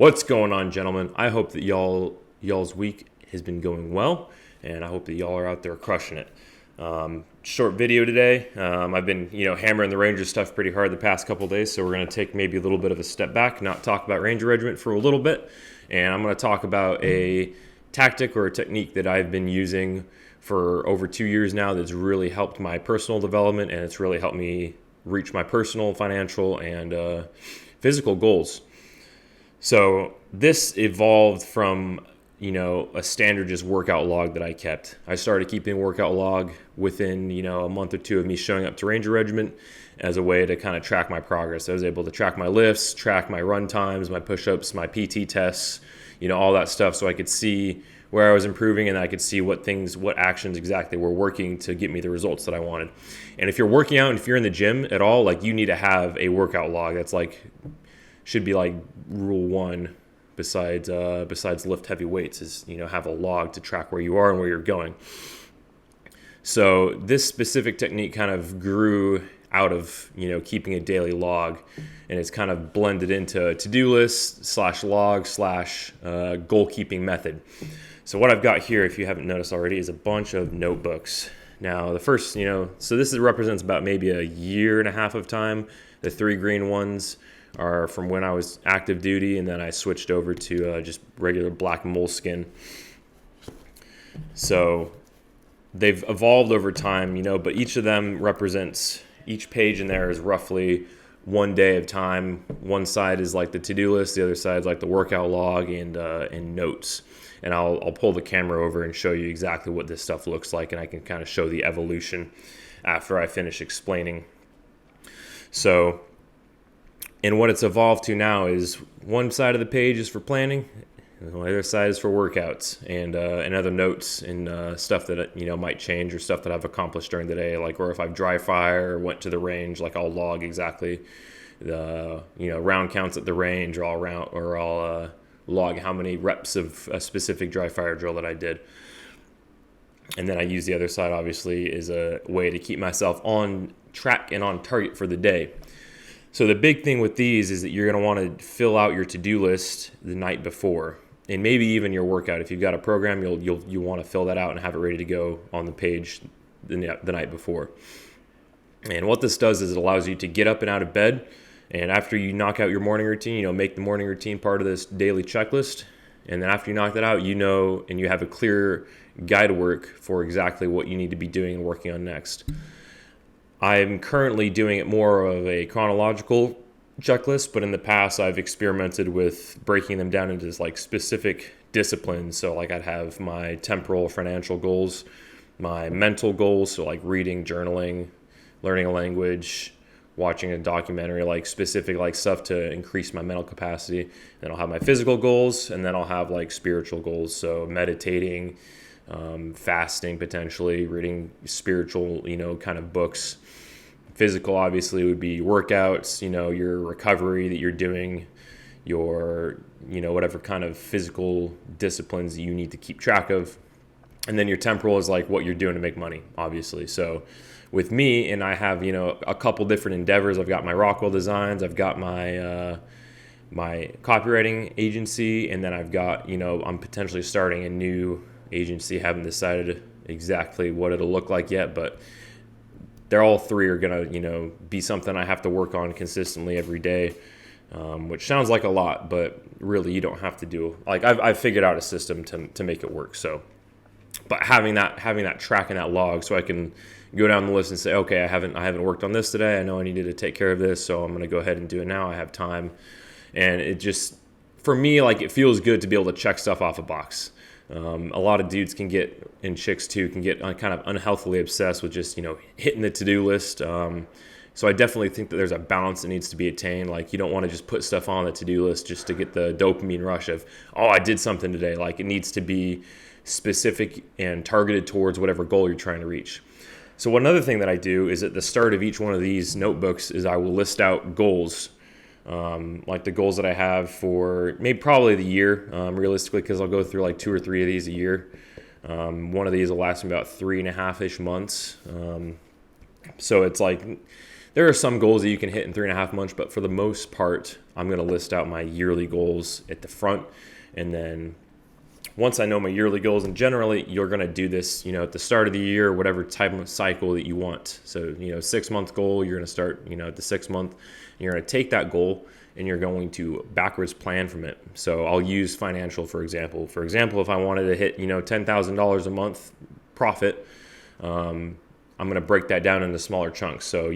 What's going on, gentlemen? I hope that y'all's week has been going well, and I hope that y'all are out there crushing it. Short video today. I've been hammering the Ranger stuff pretty hard the past couple days, so we're going to take maybe a little bit of a step back, not talk about Ranger Regiment for a little bit, and I'm going to talk about a tactic or a technique that I've been using for over 2 years now that's really helped my personal development, and it's really helped me reach my personal, financial, and physical goals. So this evolved from, a standard just workout log that I kept. I started keeping a workout log within, a month or two of me showing up to Ranger Regiment as a way to kind of track my progress. I was able to track my lifts, track my run times, my push-ups, my PT tests, all that stuff, so I could see where I was improving, and I could see what actions exactly were working to get me the results that I wanted. And if you're working out and if you're in the gym at all, you need to have a workout log. That's should be rule one besides lift heavy weights is, have a log to track where you are and where you're going. So this specific technique kind of grew out of, keeping a daily log, and it's kind of blended into a to-do list / log / goal keeping method. So what I've got here, if you haven't noticed already, is a bunch of notebooks. Now the first, so this represents about maybe a year and a half of time. The 3 green ones are from when I was active duty, and then I switched over to just regular black moleskin. So they've evolved over time, but each of them represents, each page in there is roughly 1 day of time. One side is the to-do list, the other side is the workout log and notes. And I'll pull the camera over and show you exactly what this stuff looks like, and I can kind of show the evolution after I finish explaining. So, and what it's evolved to now is one side of the page is for planning, and the other side is for workouts and other notes and stuff that might change, or stuff that I've accomplished during the day, or if I've dry fire or went to the range, I'll log exactly the round counts at the range, or I'll log how many reps of a specific dry fire drill that I did. And then I use the other side, obviously, as a way to keep myself on track and on target for the day. So the big thing with these is that you're going to want to fill out your to-do list the night before, and maybe even your workout. If you've got a program, you'll want to fill that out and have it ready to go on the page the night before. And what this does is it allows you to get up and out of bed, and after you knock out your morning routine, make the morning routine part of this daily checklist. And then after you knock that out, and you have a clear guide work for exactly what you need to be doing and working on next. I'm currently doing it more of a chronological checklist, but in the past I've experimented with breaking them down into specific disciplines. So I'd have my temporal financial goals, my mental goals, so reading, journaling, learning a language, watching a documentary, specific stuff to increase my mental capacity. Then I'll have my physical goals, and then I'll have spiritual goals, so meditating, fasting, potentially reading spiritual kind of books. Physical obviously would be workouts, your recovery that you're doing, your whatever kind of physical disciplines that you need to keep track of. And then your temporal is what you're doing to make money, obviously. So with me, and I have a couple different endeavors. I've got my Rockwell Designs, I've got my my copywriting agency, and then I've got I'm potentially starting a new agency. Haven't decided exactly what it'll look like yet, but they're all three are gonna be something I have to work on consistently every day, which sounds like a lot, but really you don't have to do. I've figured out a system to make it work. So, but having that track and that log, so I can go down the list and say, okay, I haven't worked on this today. I know I needed to take care of this, so I'm gonna go ahead and do it now. I have time, and it just, for me, it feels good to be able to check stuff off a box. A lot of dudes and chicks too, can get kind of unhealthily obsessed with just, hitting the to-do list. So I definitely think that there's a balance that needs to be attained. You don't want to just put stuff on the to-do list just to get the dopamine rush of, oh, I did something today. It needs to be specific and targeted towards whatever goal you're trying to reach. So another thing that I do is at the start of each one of these notebooks is I will list out goals. The goals that I have for probably the year, realistically, because I'll go through 2 or 3 of these a year. One of these will last me about 3.5-ish months. So it's there are some goals that you can hit in 3.5 months, but for the most part, I'm going to list out my yearly goals at the front. And then once I know my yearly goals, and generally you're going to do this, at the start of the year, whatever type of cycle that you want. So, 6-month goal, you're going to start, at the 6th month, and you're going to take that goal and you're going to backwards plan from it. So I'll use financial, for example. For example, if I wanted to hit, $10,000 a month profit, I'm going to break that down into smaller chunks. So,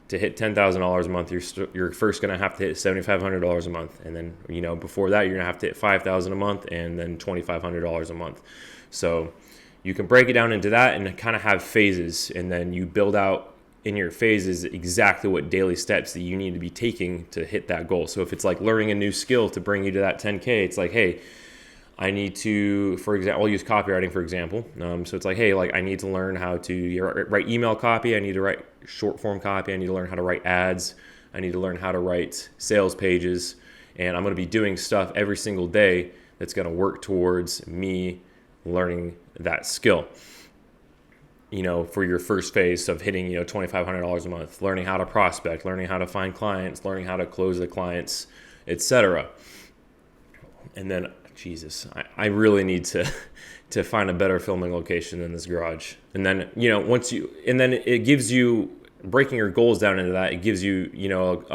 to hit $10,000 a month, you're first going to have to hit $7,500 a month. And then, before that, you're going to have to hit $5,000 a month and then $2,500 a month. So you can break it down into that and kind of have phases. And then you build out in your phases exactly what daily steps that you need to be taking to hit that goal. So if it's like learning a new skill to bring you to that 10K, it's like, hey, I need to, for example, I'll use copywriting, for example. So it's like, hey, I need to learn how to write email copy. I need to write short form copy. I need to learn how to write ads. I need to learn how to write sales pages. And I'm going to be doing stuff every single day that's going to work towards me learning that skill. For your first phase of hitting, $2,500 a month, learning how to prospect, learning how to find clients, learning how to close the clients, etc. And then, Jesus, I really need to find a better filming location than this garage. And then, it gives you, breaking your goals down into that, it gives you,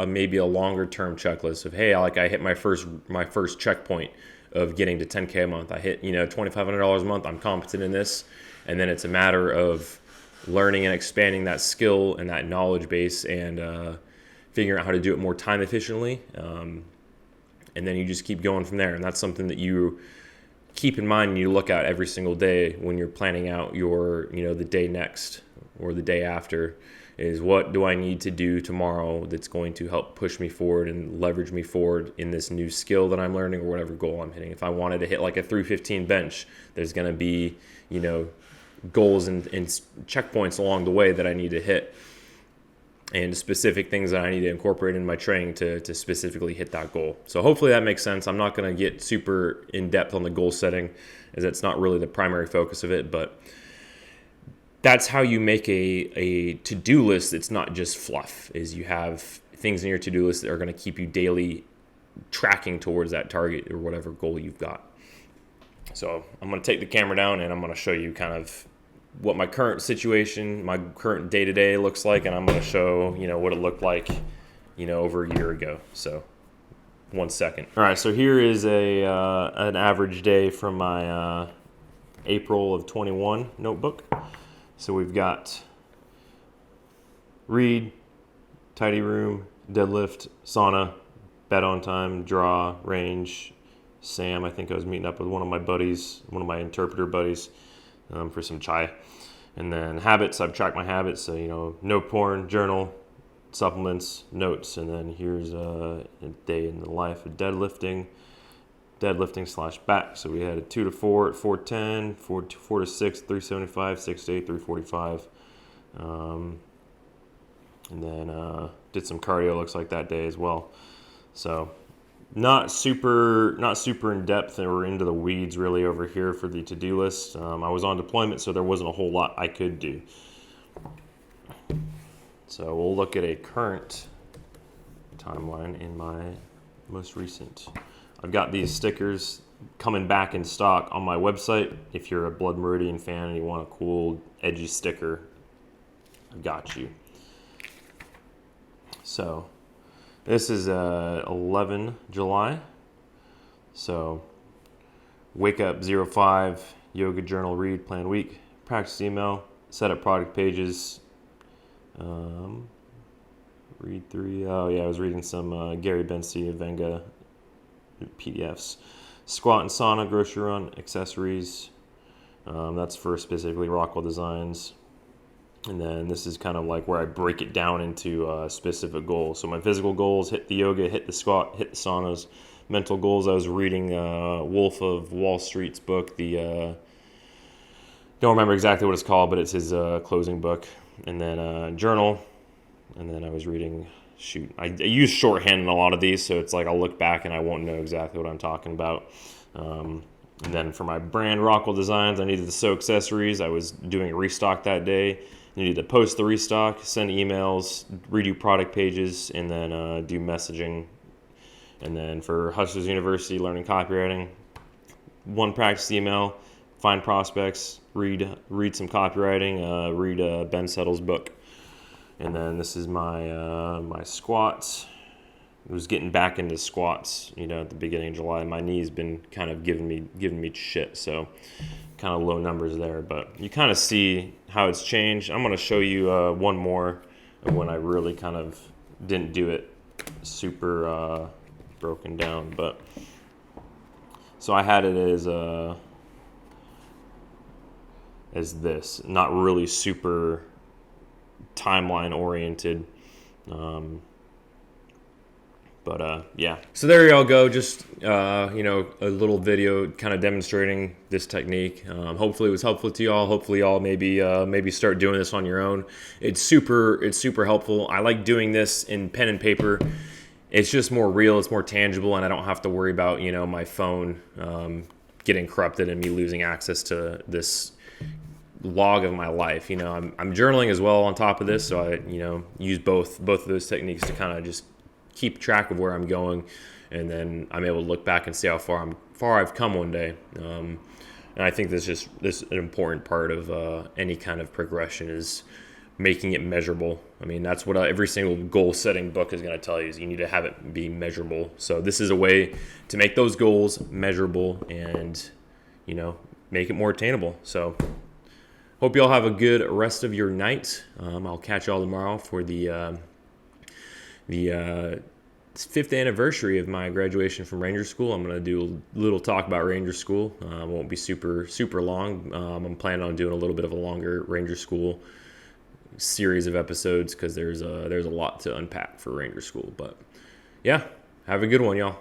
maybe a longer term checklist of, hey, I hit my first checkpoint of getting to 10K a month. I hit, $2,500 a month. I'm competent in this. And then it's a matter of learning and expanding that skill and that knowledge base and figuring out how to do it more time efficiently. And then you just keep going from there. And that's something that you keep in mind and you look at every single day when you're planning out your, the day next or the day after, is what do I need to do tomorrow that's going to help push me forward and leverage me forward in this new skill that I'm learning or whatever goal I'm hitting. If I wanted to hit a 315 bench, there's going to be, goals and checkpoints along the way that I need to hit and specific things that I need to incorporate in my training to specifically hit that goal. So hopefully that makes sense. I'm not going to get super in depth on the goal setting as it's not really the primary focus of it, but that's how you make a to-do list that's not just fluff, is you have things in your to-do list that are going to keep you daily tracking towards that target or whatever goal you've got. So I'm going to take the camera down and I'm going to show you kind of what my current situation, my current day-to-day looks like, and I'm going to show, what it looked like, over a year ago. So 1 second. All right, so here is an average day from my April of 21 notebook. So we've got read, tidy room, deadlift, sauna, bed on time, draw, range, Sam. I think I was meeting up with one of my buddies, one of my interpreter buddies, for some chai. And then habits, I've tracked my habits. So, no porn, journal, supplements, notes. And then here's a day in the life of deadlifting / back. So we had a 2 to 4 at 410, 4 to 6, 375, 6 to 8, 345. And then did some cardio, looks like that day as well. So not super in depth or into the weeds really over here for the to-do list. I was on deployment, so there wasn't a whole lot I could do. So we'll look at a current timeline in my most recent. I've got these stickers coming back in stock on my website. If you're a Blood Meridian fan and you want a cool, edgy sticker, I've got you. So this is 11 July. So wake up 05, yoga journal, read, plan week, practice email, set up product pages, read 3. Oh yeah, I was reading some Gary Bencivenga PDFs. Squat and sauna, grocery run, accessories. That's for specifically Rockwell Designs. And then this is kind of like where I break it down into specific goals. So my physical goals: hit the yoga, hit the squat, hit the saunas. Mental goals: I was reading Wolf of Wall Street's book. Don't remember exactly what it's called, but it's his closing book. And then journal. And then I was reading. I use shorthand in a lot of these, so it's like I'll look back and I won't know exactly what I'm talking about. And then for my brand, Rockwell Designs, I needed the sew accessories. I was doing a restock that day. You need to post the restock, send emails, redo product pages, and then do messaging. And then for Hustlers University, learning copywriting, one practice email, find prospects, read some copywriting, read Ben Settle's book. And then this is my my squats. I was getting back into squats, at the beginning of July. My knee's been kind of giving me shit, so kind of low numbers there. But you kind of see how it's changed. I'm going to show you one more of when I really kind of didn't do it super broken down. But so I had it as this, not really super timeline oriented. But yeah. So there y'all go. Just a little video kind of demonstrating this technique. Hopefully it was helpful to y'all. Hopefully y'all maybe start doing this on your own. It's super helpful. I like doing this in pen and paper. It's just more real. It's more tangible, and I don't have to worry about my phone getting corrupted and me losing access to this log of my life. I'm journaling as well on top of this, so I use both of those techniques to kind of just keep track of where I'm going, and then I'm able to look back and see how far I've come one day. And I think this is an important part of any kind of progression, is making it measurable. I mean, that's what every single goal setting book is going to tell you, is you need to have it be measurable. So this is a way to make those goals measurable and make it more attainable. So hope you all have a good rest of your night. I'll catch y'all tomorrow for the 5th anniversary of my graduation from Ranger School. I'm going to do a little talk about Ranger School. It won't be super long. I'm planning on doing a little bit of a longer Ranger School series of episodes, because there's a lot to unpack for Ranger School. But yeah, have a good one, y'all.